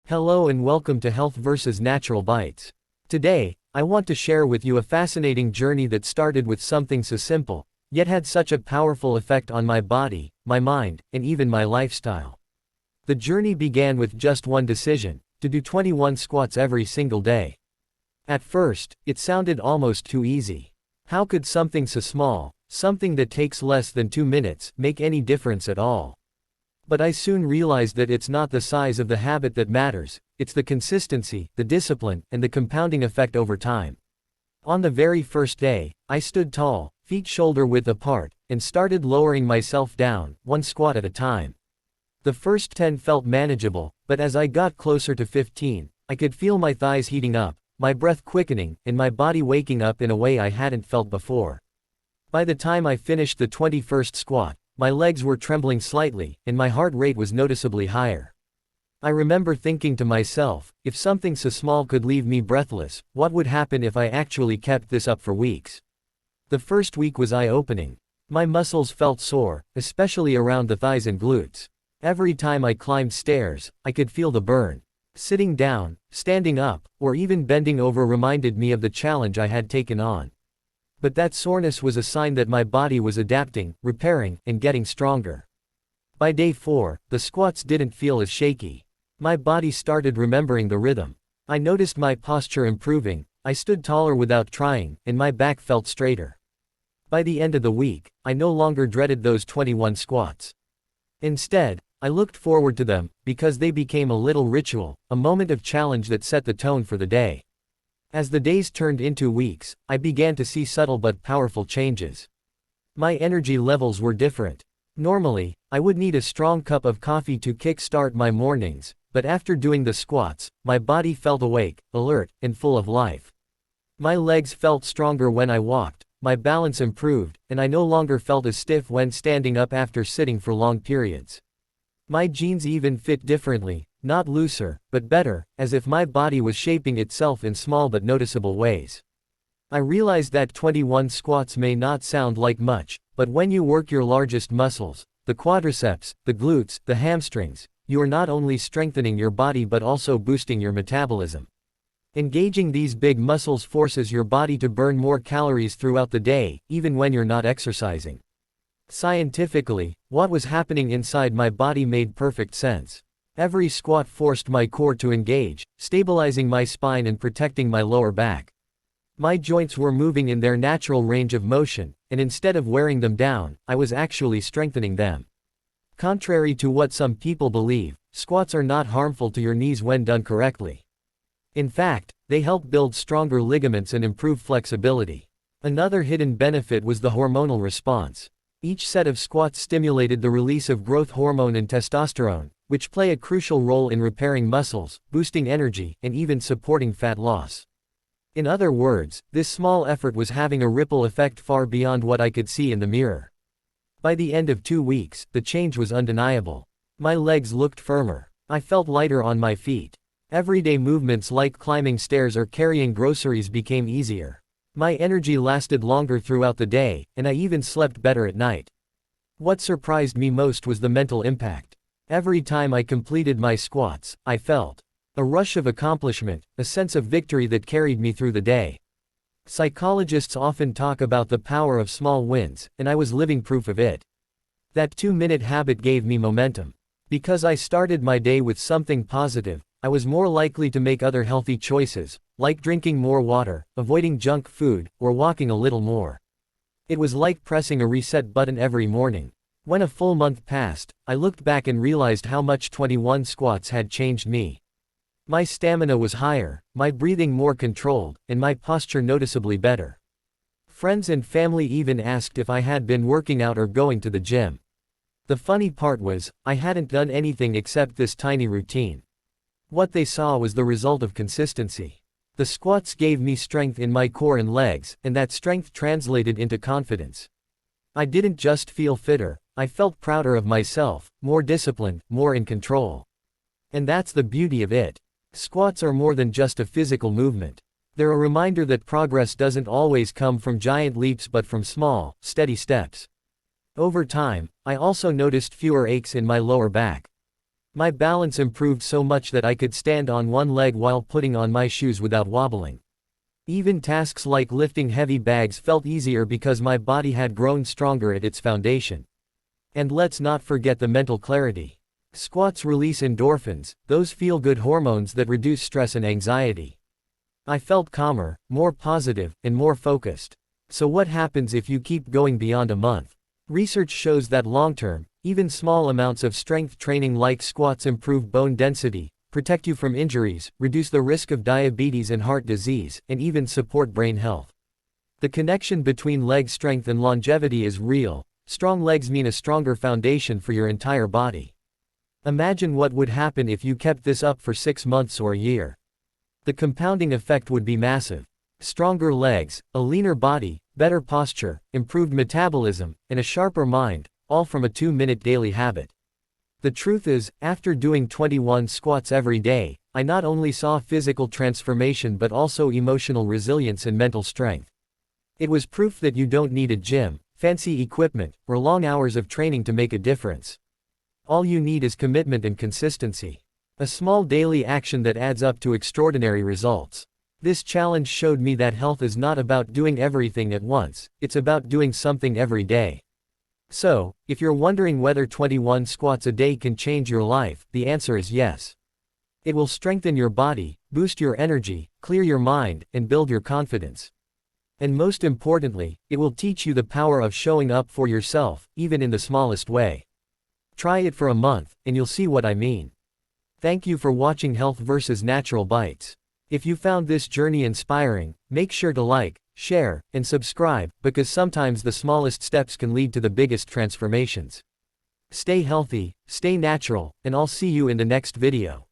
Hello and welcome to Health vs. Natural Bites. Today, I want to share with you a fascinating journey that started with something so simple, yet had such a powerful effect on my body, my mind, and even my lifestyle. The journey began with just one decision: to do 21 squats every single day. At first, it sounded almost too easy. How could something so small, something that takes less than 2 minutes, make any difference at all? But I soon realized that it's not the size of the habit that matters, it's the consistency, the discipline, and the compounding effect over time. On the very first day, I stood tall, feet shoulder-width apart, and started lowering myself down, one squat at a time. The first 10 felt manageable, but as I got closer to 15, I could feel my thighs heating up, my breath quickening, and my body waking up in a way I hadn't felt before. By the time I finished the 21st squat, my legs were trembling slightly, and my heart rate was noticeably higher. I remember thinking to myself, if something so small could leave me breathless, what would happen if I actually kept this up for weeks? The first week was eye-opening. My muscles felt sore, especially around the thighs and glutes. Every time I climbed stairs, I could feel the burn. Sitting down, standing up, or even bending over reminded me of the challenge I had taken on. But that soreness was a sign that my body was adapting, repairing, and getting stronger. By day 4, the squats didn't feel as shaky. My body started remembering the rhythm. I noticed my posture improving, I stood taller without trying, and my back felt straighter. By the end of the week, I no longer dreaded those 21 squats. Instead, I looked forward to them, because they became a little ritual, a moment of challenge that set the tone for the day. As the days turned into weeks, I began to see subtle but powerful changes. My energy levels were different. Normally, I would need a strong cup of coffee to kickstart my mornings, but after doing the squats, my body felt awake, alert, and full of life. My legs felt stronger when I walked, my balance improved, and I no longer felt as stiff when standing up after sitting for long periods. My jeans even fit differently, not looser, but better, as if my body was shaping itself in small but noticeable ways. I realized that 21 squats may not sound like much, but when you work your largest muscles, the quadriceps, the glutes, the hamstrings, you are not only strengthening your body but also boosting your metabolism. Engaging these big muscles forces your body to burn more calories throughout the day, even when you're not exercising. Scientifically, what was happening inside my body made perfect sense. Every squat forced my core to engage, stabilizing my spine and protecting my lower back. My joints were moving in their natural range of motion, and instead of wearing them down, I was actually strengthening them. Contrary to what some people believe, squats are not harmful to your knees when done correctly. In fact, they help build stronger ligaments and improve flexibility. Another hidden benefit was the hormonal response. Each set of squats stimulated the release of growth hormone and testosterone, which play a crucial role in repairing muscles, boosting energy, and even supporting fat loss. In other words, this small effort was having a ripple effect far beyond what I could see in the mirror. By the end of 2 weeks, the change was undeniable. My legs looked firmer. I felt lighter on my feet. Everyday movements like climbing stairs or carrying groceries became easier. My energy lasted longer throughout the day, and I even slept better at night. What surprised me most was the mental impact. Every time I completed my squats, I felt a rush of accomplishment, a sense of victory that carried me through the day. Psychologists often talk about the power of small wins, and I was living proof of it. That 2-minute habit gave me momentum. Because I started my day with something positive, I was more likely to make other healthy choices, like drinking more water, avoiding junk food, or walking a little more. It was like pressing a reset button every morning. When a full month passed, I looked back and realized how much 21 squats had changed me. My stamina was higher, my breathing more controlled, and my posture noticeably better. Friends and family even asked if I had been working out or going to the gym. The funny part was, I hadn't done anything except this tiny routine. What they saw was the result of consistency. The squats gave me strength in my core and legs, and that strength translated into confidence. I didn't just feel fitter, I felt prouder of myself, more disciplined, more in control. And that's the beauty of it. Squats are more than just a physical movement. They're a reminder that progress doesn't always come from giant leaps but from small, steady steps. Over time, I also noticed fewer aches in my lower back. My balance improved so much that I could stand on one leg while putting on my shoes without wobbling. Even tasks like lifting heavy bags felt easier because my body had grown stronger at its foundation. And let's not forget the mental clarity. Squats release endorphins, those feel-good hormones that reduce stress and anxiety. I felt calmer, more positive, and more focused. So what happens if you keep going beyond a month? Research shows that long-term, even small amounts of strength training like squats improve bone density, protect you from injuries, reduce the risk of diabetes and heart disease, and even support brain health. The connection between leg strength and longevity is real. Strong legs mean a stronger foundation for your entire body. Imagine what would happen if you kept this up for 6 months or a year. The compounding effect would be massive. Stronger legs, a leaner body, better posture, improved metabolism, and a sharper mind, all from a 2-minute daily habit. The truth is, after doing 21 squats every day, I not only saw physical transformation but also emotional resilience and mental strength. It was proof that you don't need a gym, fancy equipment, or long hours of training to make a difference. All you need is commitment and consistency. A small daily action that adds up to extraordinary results. This challenge showed me that health is not about doing everything at once, it's about doing something every day. So, if you're wondering whether 21 squats a day can change your life, the answer is yes. It will strengthen your body, boost your energy, clear your mind, and build your confidence. And most importantly, it will teach you the power of showing up for yourself, even in the smallest way. Try it for a month, and you'll see what I mean. Thank you for watching Health vs. Natural Bites. If you found this journey inspiring, make sure to like, share, and subscribe, because sometimes the smallest steps can lead to the biggest transformations. Stay healthy, stay natural, and I'll see you in the next video.